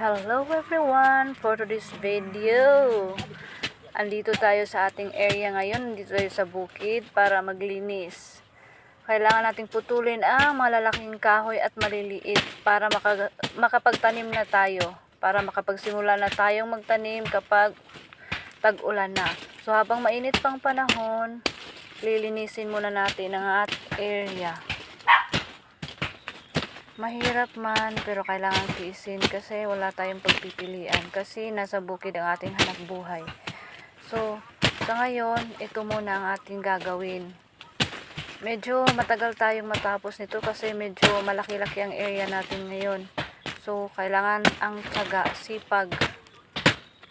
Hello everyone! For today's video, andito tayo sa ating area ngayon. Andito tayo sa bukid para maglinis. Kailangan nating putulin ang malalaking kahoy at maliliit para makapagtanim na tayo. Para makapagsimula na tayong magtanim kapag tag-ulan na. So habang mainit pang panahon, lilinisin muna natin ang ating area. Mahirap man, pero kailangan tiisin kasi wala tayong pagpipilian kasi nasa bukid ang ating hanap buhay. So, sa ngayon, ito muna ang ating gagawin. Medyo matagal tayong matapos nito kasi medyo malaki-laki ang area natin ngayon. So, kailangan ang tiyaga, sipag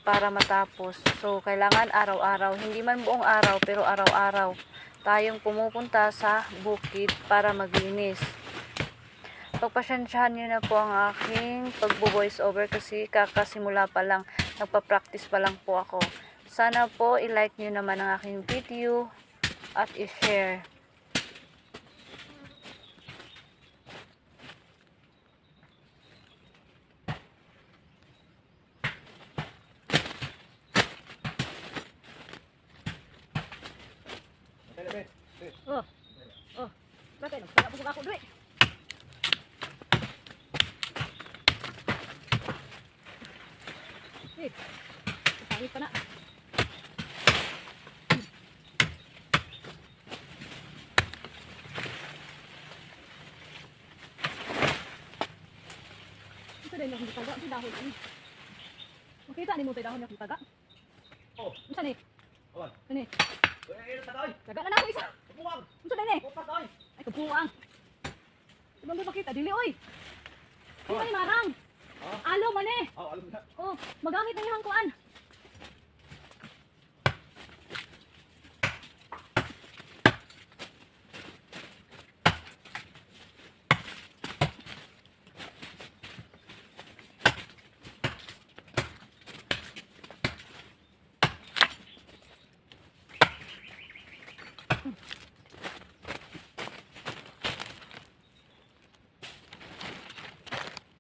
para matapos. So, kailangan araw-araw, hindi man buong araw, pero araw-araw tayong pumupunta sa bukid para maglinis. Pagpasensyahan nyo na po ang aking pagbo-voice over kasi kakasimula pa lang, nagpa-practice pa lang po ako. Sana po i-like nyo naman ang aking video at i-share. Bakit? Nagpapagod ako doon. Pangit pa na. Ito din yung taga, si dahon ini. Makita ni mo tayo dahon yung taga. Oh, Unsa ni? awan. Ini. Ito tayo. Taga na ako isa. Puwag. Unsa din eh? Puwag tayo. Ay kabuang. Ibang ba makita dili oy. Di man marang. Alo man eh. Oh, alam na. Oh, magamit na yung kuan.